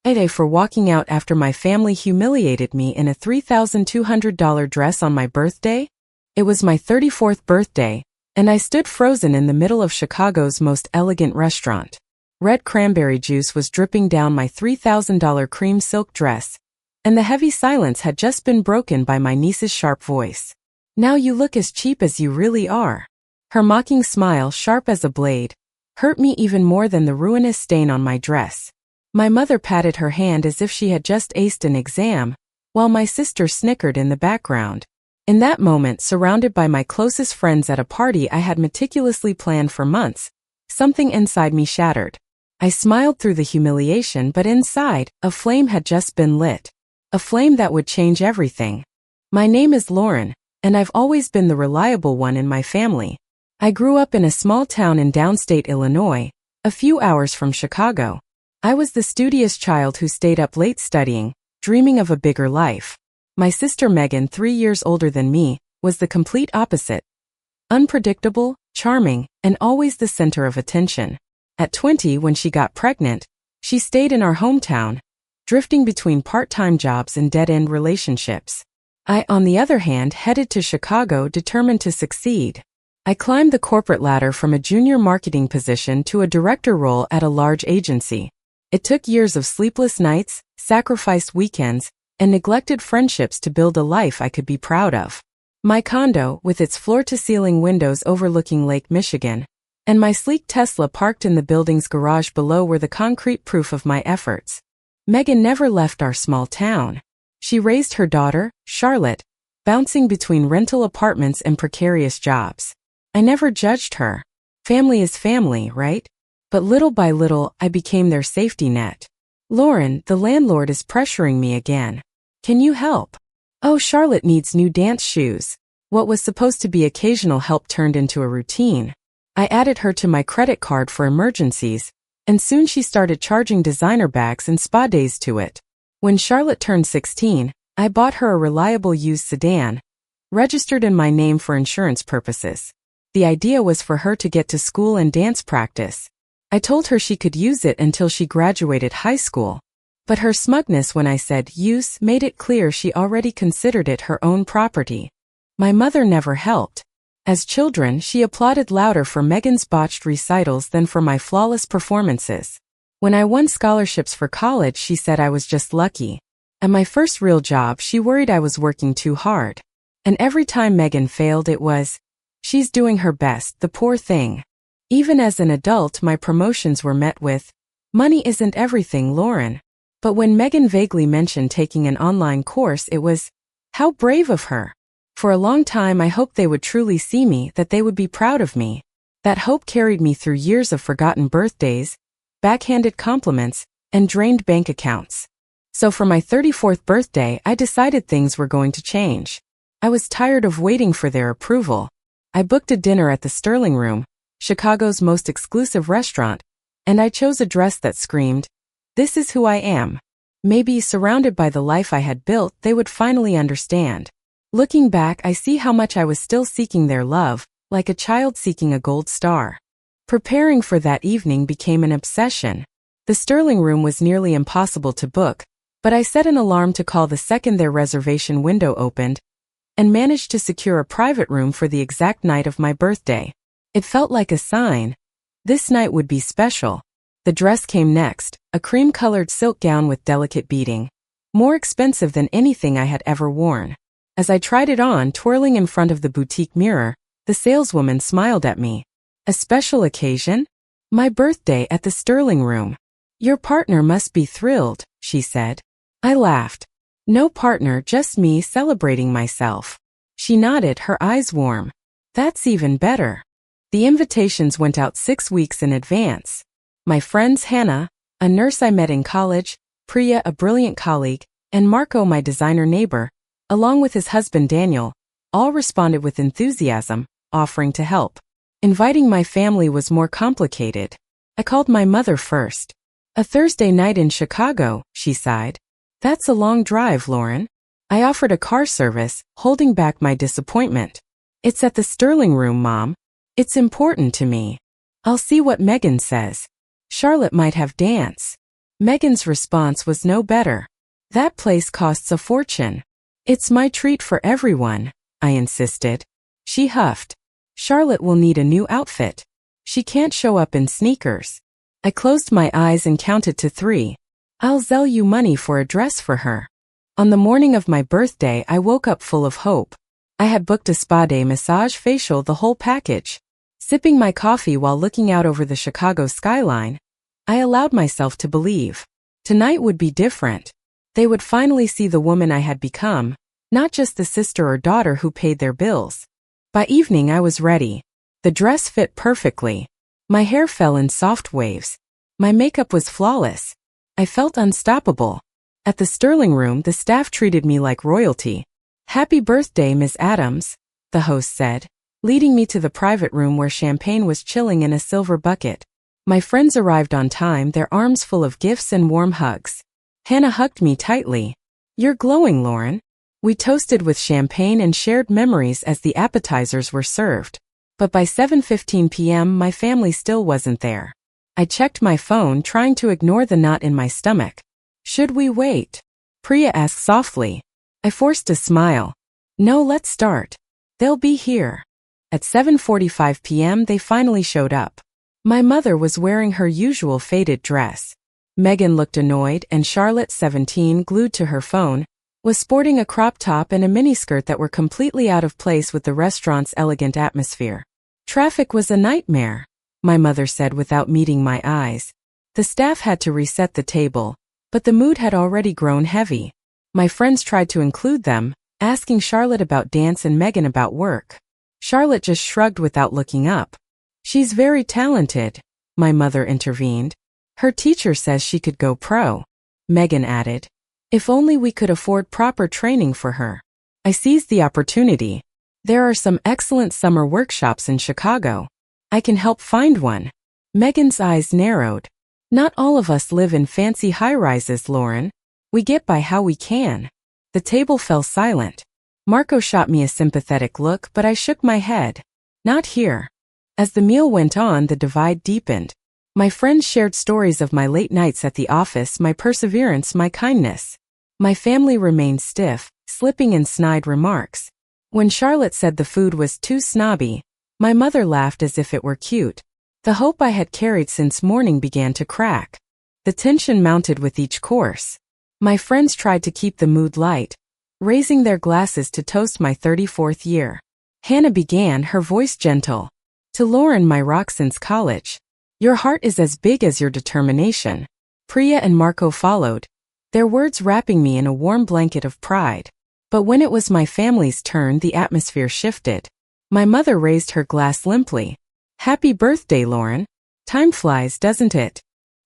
AITA for walking out after my family humiliated me in a $3,200 dress on my birthday? It was my 34th birthday, and I stood frozen in the middle of Chicago's most elegant restaurant. Red cranberry juice was dripping down my $3,000 cream silk dress, and the heavy silence had just been broken by my niece's sharp voice. "Now you look as cheap as you really are." Her mocking smile, sharp as a blade, hurt me even more than the ruinous stain on my dress. My mother patted her hand as if she had just aced an exam, while my sister snickered in the background. In that moment, surrounded by my closest friends at a party I had meticulously planned for months, something inside me shattered. I smiled through the humiliation, but inside, a flame had just been lit. A flame that would change everything. My name is Lauren, and I've always been the reliable one in my family. I grew up in a small town in downstate Illinois, a few hours from Chicago. I was the studious child who stayed up late studying, dreaming of a bigger life. My sister Megan, 3 years older than me, was the complete opposite. Unpredictable, charming, and always the center of attention. At 20, when she got pregnant, she stayed in our hometown, drifting between part-time jobs and dead-end relationships. I, on the other hand, headed to Chicago determined to succeed. I climbed the corporate ladder from a junior marketing position to a director role at a large agency. It took years of sleepless nights, sacrificed weekends, and neglected friendships to build a life I could be proud of. My condo, with its floor-to-ceiling windows overlooking Lake Michigan, and my sleek Tesla parked in the building's garage below, were the concrete proof of my efforts. Megan never left our small town. She raised her daughter, Charlotte, bouncing between rental apartments and precarious jobs. I never judged her. Family is family, right? But little by little, I became their safety net. "Lauren, the landlord is pressuring me again. Can you help?" "Oh, Charlotte needs new dance shoes." What was supposed to be occasional help turned into a routine. I added her to my credit card for emergencies, and soon she started charging designer bags and spa days to it. When Charlotte turned 16, I bought her a reliable used sedan, registered in my name for insurance purposes. The idea was for her to get to school and dance practice. I told her she could use it until she graduated high school. But her smugness when I said use made it clear she already considered it her own property. My mother never helped. As children, she applauded louder for Megan's botched recitals than for my flawless performances. When I won scholarships for college, she said I was just lucky. At my first real job, she worried I was working too hard. And every time Megan failed, it was, "She's doing her best, the poor thing." Even as an adult, my promotions were met with, "Money isn't everything, Lauren." But when Megan vaguely mentioned taking an online course, it was, how brave of her. For a long time, I hoped they would truly see me, that they would be proud of me. That hope carried me through years of forgotten birthdays, backhanded compliments, and drained bank accounts. So for my 34th birthday, I decided things were going to change. I was tired of waiting for their approval. I booked a dinner at the Sterling Room, Chicago's most exclusive restaurant, and I chose a dress that screamed, "This is who I am." Maybe, surrounded by the life I had built, they would finally understand. Looking back, I see how much I was still seeking their love, like a child seeking a gold star. Preparing for that evening became an obsession. The Sterling Room was nearly impossible to book, but I set an alarm to call the second their reservation window opened, and managed to secure a private room for the exact night of my birthday. It felt like a sign. This night would be special. The dress came next, a cream-colored silk gown with delicate beading, more expensive than anything I had ever worn. As I tried it on, twirling in front of the boutique mirror, the saleswoman smiled at me. "A special occasion? My birthday at the Sterling Room. Your partner must be thrilled," she said. I laughed. "No partner, just me celebrating myself." She nodded, her eyes warm. "That's even better." The invitations went out 6 weeks in advance. My friends Hannah, a nurse I met in college, Priya, a brilliant colleague, and Marco, my designer neighbor, along with his husband Daniel, all responded with enthusiasm, offering to help. Inviting my family was more complicated. I called my mother first. "A Thursday night in Chicago," she sighed. "That's a long drive, Lauren." I offered a car service, holding back my disappointment. "It's at the Sterling Room, Mom. It's important to me. I'll see what Megan says. Charlotte might have dance." Megan's response was no better. That place costs a fortune. It's my treat for everyone, I insisted. She huffed. Charlotte will need a new outfit. She can't show up in sneakers. I closed my eyes and counted to 3. I'll sell you money for a dress for her. On the morning of my birthday, I woke up full of hope. I had booked a spa day, massage, facial, the whole package. Sipping my coffee while looking out over the Chicago skyline, I allowed myself to believe. Tonight would be different. They would finally see the woman I had become, not just the sister or daughter who paid their bills. By evening I was ready. The dress fit perfectly. My hair fell in soft waves. My makeup was flawless. I felt unstoppable. At the Sterling Room, the staff treated me like royalty. "Happy birthday, Miss Adams," the host said, leading me to the private room where champagne was chilling in a silver bucket. My friends arrived on time, their arms full of gifts and warm hugs. Hannah hugged me tightly. "You're glowing, Lauren." We toasted with champagne and shared memories as the appetizers were served. But by 7:15 p.m. my family still wasn't there. I checked my phone, trying to ignore the knot in my stomach. "Should we wait?" Priya asked softly. I forced a smile. "No, let's start. They'll be here." At 7:45 p.m. they finally showed up. My mother was wearing her usual faded dress. Megan looked annoyed, and Charlotte, 17, glued to her phone, was sporting a crop top and a miniskirt that were completely out of place with the restaurant's elegant atmosphere. "Traffic was a nightmare," my mother said without meeting my eyes. The staff had to reset the table, but the mood had already grown heavy. My friends tried to include them, asking Charlotte about dance and Megan about work. Charlotte just shrugged without looking up. "She's very talented," my mother intervened. "Her teacher says she could go pro." Megan added, "If only we could afford proper training for her." I seized the opportunity. "There are some excellent summer workshops in Chicago. I can help find one." Megan's eyes narrowed. "Not all of us live in fancy high-rises, Lauren. We get by how we can." The table fell silent. Marco shot me a sympathetic look, but I shook my head. "Not here." As the meal went on, the divide deepened. My friends shared stories of my late nights at the office, my perseverance, my kindness. My family remained stiff, slipping in snide remarks. When Charlotte said the food was too snobby, my mother laughed as if it were cute. The hope I had carried since morning began to crack. The tension mounted with each course. My friends tried to keep the mood light, raising their glasses to toast my 34th year. Hannah began, her voice gentle. "To Lauren, my rock since college. Your heart is as big as your determination." Priya and Marco followed, their words wrapping me in a warm blanket of pride. But when it was my family's turn, the atmosphere shifted. My mother raised her glass limply. "Happy birthday, Lauren. Time flies, doesn't it?"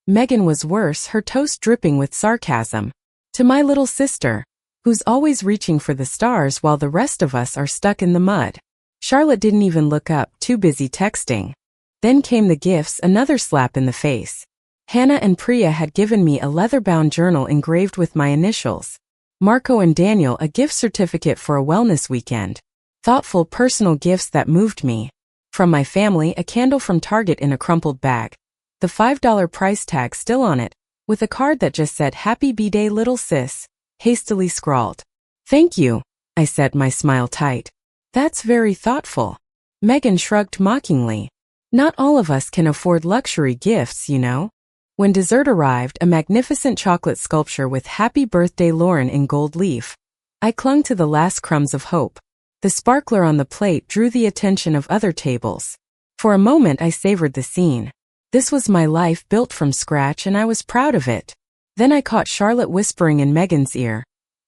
Megan was worse, her toast dripping with sarcasm. "To my little sister, who's always reaching for the stars while the rest of us are stuck in the mud." Charlotte didn't even look up, too busy texting. Then came the gifts, another slap in the face. Hannah and Priya had given me a leather-bound journal engraved with my initials. Marco and Daniel a gift certificate for a wellness weekend. Thoughtful, personal gifts that moved me. From my family, a candle from Target in a crumpled bag. The $5 price tag still on it, with a card that just said, "Happy B-Day, little sis," hastily scrawled. "Thank you," I said, my smile tight. "That's very thoughtful." Megan shrugged mockingly. "Not all of us can afford luxury gifts, you know." When dessert arrived, a magnificent chocolate sculpture with "Happy Birthday, Lauren" in gold leaf, I clung to the last crumbs of hope. The sparkler on the plate drew the attention of other tables. For a moment I savored the scene. This was my life built from scratch, and I was proud of it. Then I caught Charlotte whispering in Megan's ear.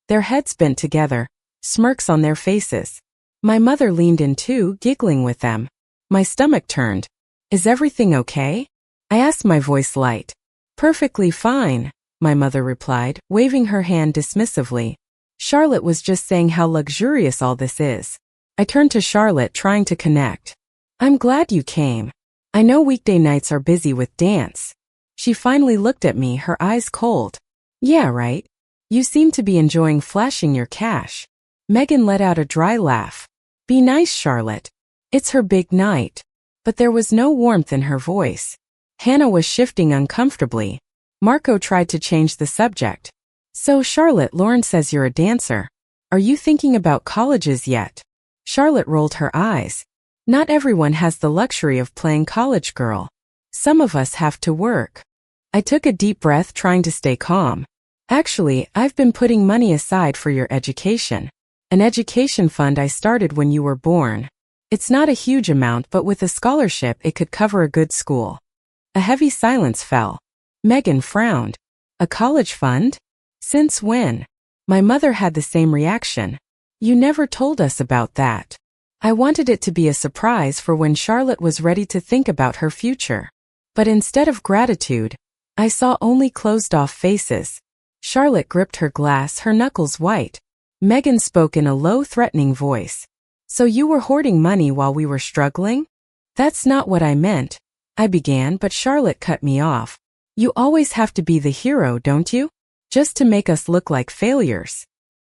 Their heads bent together, smirks on their faces. My mother leaned in too, giggling with them. My stomach turned. "Is everything okay?" I asked, my voice light. "Perfectly fine," my mother replied, waving her hand dismissively. "Charlotte was just saying how luxurious all this is." I turned to Charlotte, trying to connect. "I'm glad you came. I know weekday nights are busy with dance." She finally looked at me, her eyes cold. "Yeah, right. You seem to be enjoying flashing your cash." Megan let out a dry laugh. "Be nice, Charlotte. It's her big night." But there was no warmth in her voice. Hannah was shifting uncomfortably. Marco tried to change the subject. So Charlotte, Lauren says you're a dancer. Are you thinking about colleges yet? Charlotte rolled her eyes. Not everyone has the luxury of playing college girl. Some of us have to work. I took a deep breath, trying to stay calm. Actually, I've been putting money aside for your education. An education fund I started when you were born. It's not a huge amount, but with a scholarship it could cover a good school. A heavy silence fell. Megan frowned. A college fund? Since when? My mother had the same reaction. You never told us about that. I wanted it to be a surprise for when Charlotte was ready to think about her future. But instead of gratitude, I saw only closed-off faces. Charlotte gripped her glass, her knuckles white. Megan spoke in a low, threatening voice. So you were hoarding money while we were struggling? That's not what I meant. I began, but Charlotte cut me off. You always have to be the hero, don't you? Just to make us look like failures.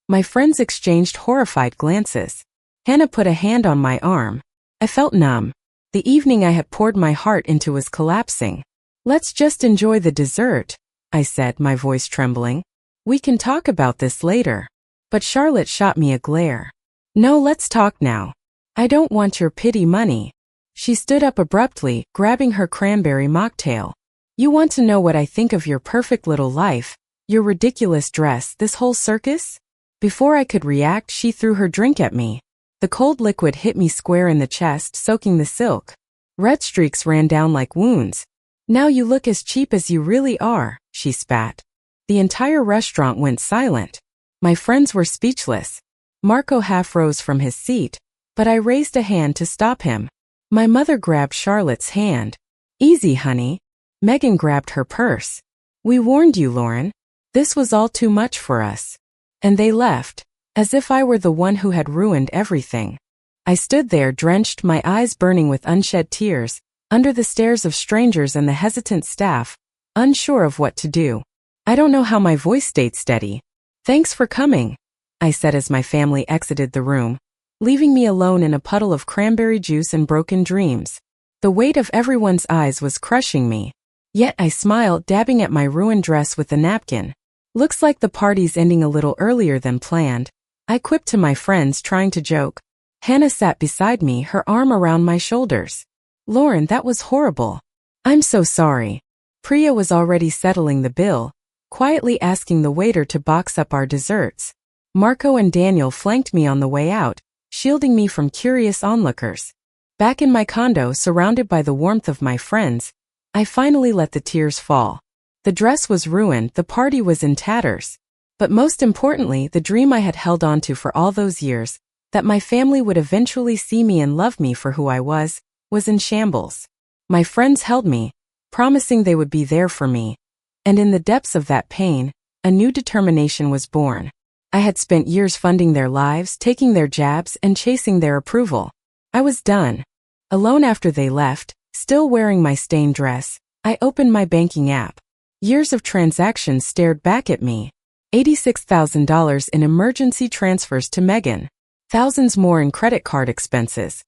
My friends exchanged horrified glances. Hannah put a hand on my arm. I felt numb. The evening I had poured my heart into was collapsing. Let's just enjoy the dessert, I said, my voice trembling. We can talk about this later. But Charlotte shot me a glare. No, let's talk now. I don't want your pity money. She stood up abruptly, grabbing her cranberry mocktail. You want to know what I think of your perfect little life, your ridiculous dress, this whole circus? Before I could react, she threw her drink at me. The cold liquid hit me square in the chest, soaking the silk. Red streaks ran down like wounds. Now you look as cheap as you really are, she spat. The entire restaurant went silent. My friends were speechless. Marco half rose from his seat, but I raised a hand to stop him. My mother grabbed Charlotte's hand. Easy, honey. Megan grabbed her purse. We warned you, Lauren. This was all too much for us. And they left, as if I were the one who had ruined everything. I stood there, drenched, my eyes burning with unshed tears, under the stares of strangers and the hesitant staff, unsure of what to do. I don't know how my voice stayed steady. Thanks for coming, I said as my family exited the room, leaving me alone in a puddle of cranberry juice and broken dreams. The weight of everyone's eyes was crushing me. Yet I smiled, dabbing at my ruined dress with a napkin. Looks like the party's ending a little earlier than planned, I quipped to my friends, trying to joke. Hannah sat beside me, her arm around my shoulders. Lauren, that was horrible. I'm so sorry. Priya was already settling the bill, quietly asking the waiter to box up our desserts. Marco and Daniel flanked me on the way out, shielding me from curious onlookers. Back in my condo, surrounded by the warmth of my friends, I finally let the tears fall. The dress was ruined, the party was in tatters. But most importantly, the dream I had held on to for all those years, that my family would eventually see me and love me for who I was in shambles. My friends held me, promising they would be there for me. And in the depths of that pain, a new determination was born. I had spent years funding their lives, taking their jabs, and chasing their approval. I was done. Alone after they left, still wearing my stained dress, I opened my banking app. Years of transactions stared back at me. $86,000 in emergency transfers to Megan. Thousands more in credit card expenses.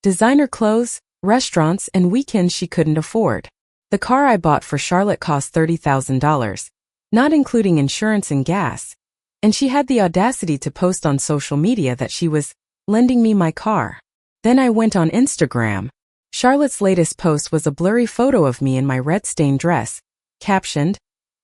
Designer clothes, restaurants, and weekends she couldn't afford. The car I bought for Charlotte cost $30,000, not including insurance and gas. And she had the audacity to post on social media that she was lending me my car. Then I went on Instagram. Charlotte's latest post was a blurry photo of me in my red-stained dress, captioned,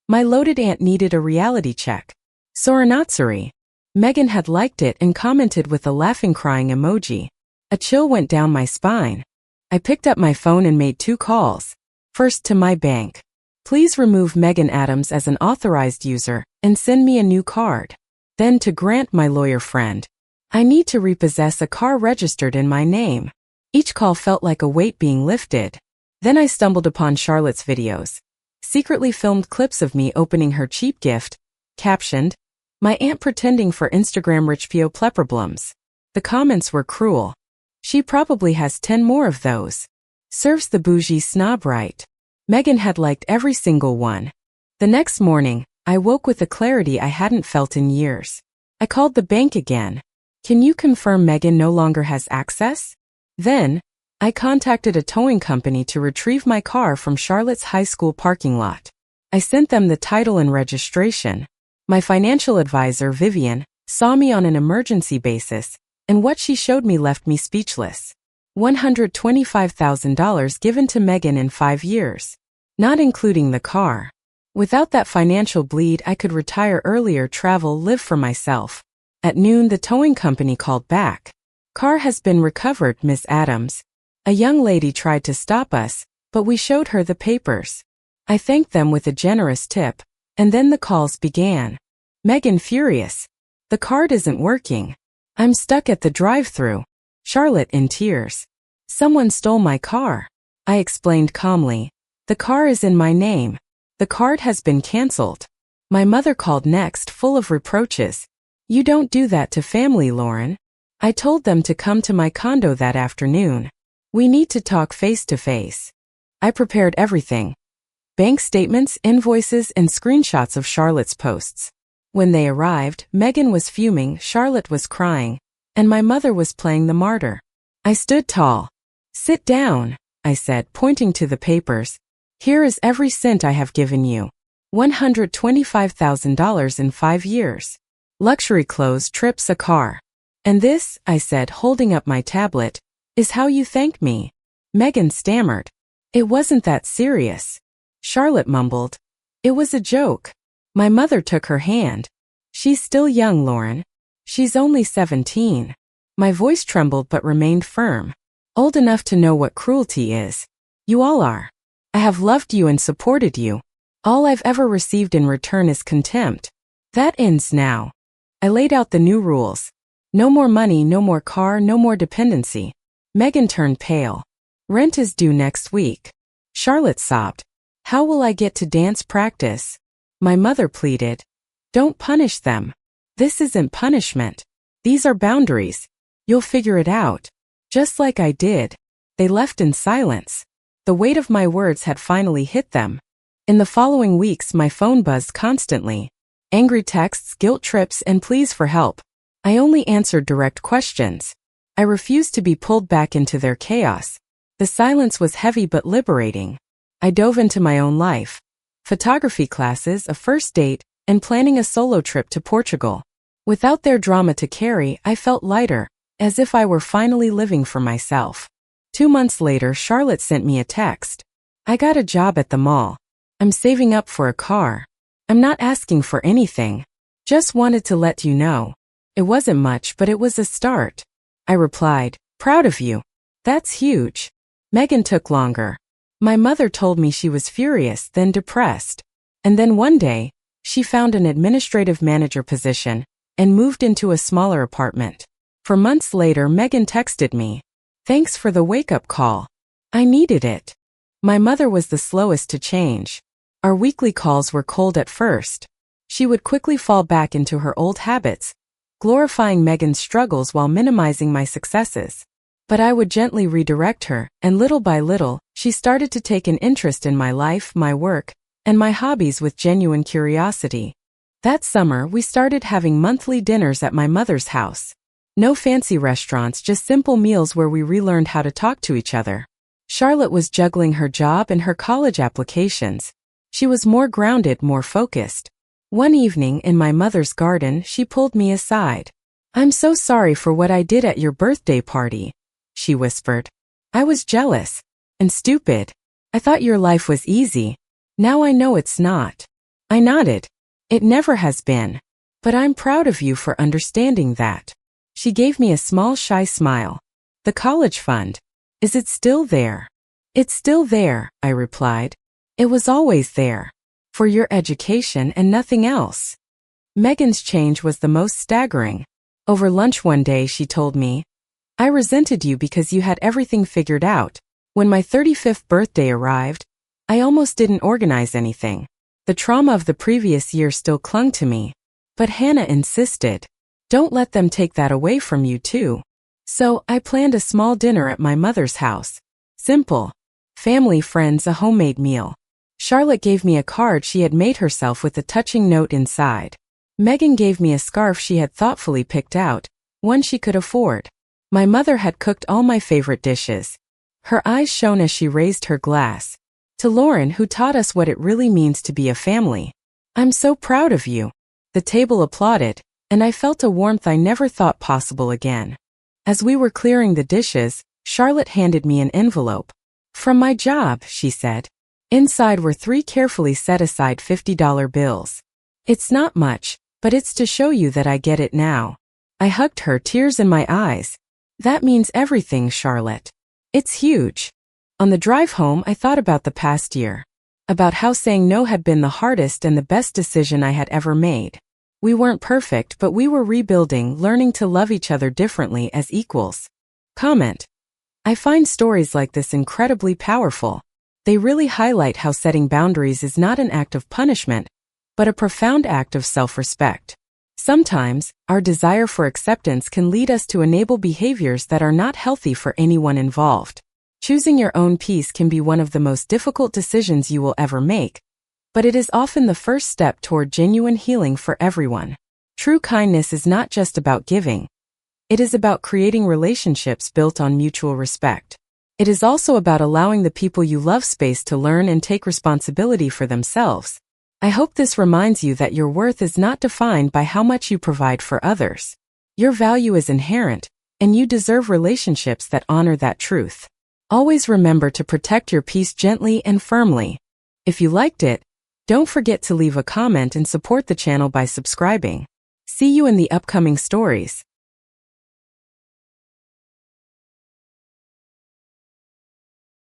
"My loaded aunt needed a reality check." Sorry. Megan had liked it and commented with a laughing crying emoji. A chill went down my spine. I picked up my phone and made 2 calls. First to my bank. Please remove Megan Adams as an authorized user and send me a new card. Then to Grant, my lawyer friend. I need to repossess a car registered in my name. Each call felt like a weight being lifted. Then I stumbled upon Charlotte's videos. Secretly filmed clips of me opening her cheap gift, captioned, "My aunt pretending for Instagram rich plepperblums." The comments were cruel. She probably has 10 more of those. Serves the bougie snob right. Megan had liked every single one. The next morning, I woke with a clarity I hadn't felt in years. I called the bank again. Can you confirm Megan no longer has access? Then, I contacted a towing company to retrieve my car from Charlotte's high school parking lot. I sent them the title and registration. My financial advisor, Vivian, saw me on an emergency basis, and what she showed me left me speechless. $125,000 given to Megan in 5 years. Not including the car. Without that financial bleed, I could retire earlier, travel, live for myself. At noon, the towing company called back. Car has been recovered, Miss Adams. A young lady tried to stop us, but we showed her the papers. I thanked them with a generous tip, and then the calls began. Megan furious. The card isn't working. I'm stuck at the drive-thru. Charlotte in tears. Someone stole my car. I explained calmly. The car is in my name. The card has been canceled. My mother called next, full of reproaches. You don't do that to family, Lauren. I told them to come to my condo that afternoon. We need to talk face to face. I prepared everything. Bank statements, invoices, and screenshots of Charlotte's posts. When they arrived, Megan was fuming, Charlotte was crying, and my mother was playing the martyr. I stood tall. Sit down, I said, pointing to the papers. Here is every cent I have given you. $125,000 in 5 years. Luxury clothes, trips, a car. And this, I said, holding up my tablet, is how you thank me. Megan stammered. It wasn't that serious. Charlotte mumbled. It was a joke. My mother took her hand. She's still young, Lauren. She's only 17. My voice trembled but remained firm. Old enough to know what cruelty is. You all are. I have loved you and supported you. All I've ever received in return is contempt. That ends now. I laid out the new rules. No more money, no more car, no more dependency. Megan turned pale. Rent is due next week. Charlotte sobbed. How will I get to dance practice? My mother pleaded. Don't punish them. This isn't punishment. These are boundaries. You'll figure it out. Just like I did. They left in silence. The weight of my words had finally hit them. In the following weeks, my phone buzzed constantly. Angry texts, guilt trips, and pleas for help. I only answered direct questions. I refused to be pulled back into their chaos. The silence was heavy but liberating. I dove into my own life. Photography classes, a first date, and planning a solo trip to Portugal. Without their drama to carry, I felt lighter, as if I were finally living for myself. 2 months later, Charlotte sent me a text. I got a job at the mall. I'm saving up for a car. I'm not asking for anything. Just wanted to let you know. It wasn't much, but it was a start. I replied, proud of you. That's huge. Megan took longer. My mother told me she was furious, then depressed. And then one day, she found an administrative manager position and moved into a smaller apartment. For months later, Megan texted me. Thanks for the wake-up call. I needed it. My mother was the slowest to change. Our weekly calls were cold at first. She would quickly fall back into her old habits, glorifying Megan's struggles while minimizing my successes. But I would gently redirect her, and little by little, she started to take an interest in my life, my work, and my hobbies with genuine curiosity. That summer, we started having monthly dinners at my mother's house. No fancy restaurants, just simple meals where we relearned how to talk to each other. Charlotte was juggling her job and her college applications. She was more grounded, more focused. One evening in my mother's garden, she pulled me aside. I'm so sorry for what I did at your birthday party, she whispered. I was jealous. And stupid. I thought your life was easy. Now I know it's not. I nodded. It never has been. But I'm proud of you for understanding that. She gave me a small, shy smile. The college fund. Is it still there? It's still there, I replied. It was always there. For your education and nothing else. Megan's change was the most staggering. Over lunch one day she told me, I resented you because you had everything figured out. When my 35th birthday arrived, I almost didn't organize anything. The trauma of the previous year still clung to me. But Hannah insisted. Don't let them take that away from you too. So, I planned a small dinner at my mother's house. Simple. Family, friends, a homemade meal. Charlotte gave me a card she had made herself with a touching note inside. Megan gave me a scarf she had thoughtfully picked out, one she could afford. My mother had cooked all my favorite dishes. Her eyes shone as she raised her glass. To Lauren, who taught us what it really means to be a family. I'm so proud of you. The table applauded, and I felt a warmth I never thought possible again. As we were clearing the dishes, Charlotte handed me an envelope. From my job, she said. Inside were 3 carefully set-aside $50 bills. It's not much, but it's to show you that I get it now. I hugged her, tears in my eyes. That means everything, Charlotte. It's huge. On the drive home, I thought about the past year. About how saying no had been the hardest and the best decision I had ever made. We weren't perfect, but we were rebuilding, learning to love each other differently as equals. Comment. I find stories like this incredibly powerful. They really highlight how setting boundaries is not an act of punishment, but a profound act of self-respect. Sometimes, our desire for acceptance can lead us to enable behaviors that are not healthy for anyone involved. Choosing your own peace can be one of the most difficult decisions you will ever make, but it is often the first step toward genuine healing for everyone. True kindness is not just about giving. It is about creating relationships built on mutual respect. It is also about allowing the people you love space to learn and take responsibility for themselves. I hope this reminds you that your worth is not defined by how much you provide for others. Your value is inherent, and you deserve relationships that honor that truth. Always remember to protect your peace gently and firmly. If you liked it, don't forget to leave a comment and support the channel by subscribing. See you in the upcoming stories.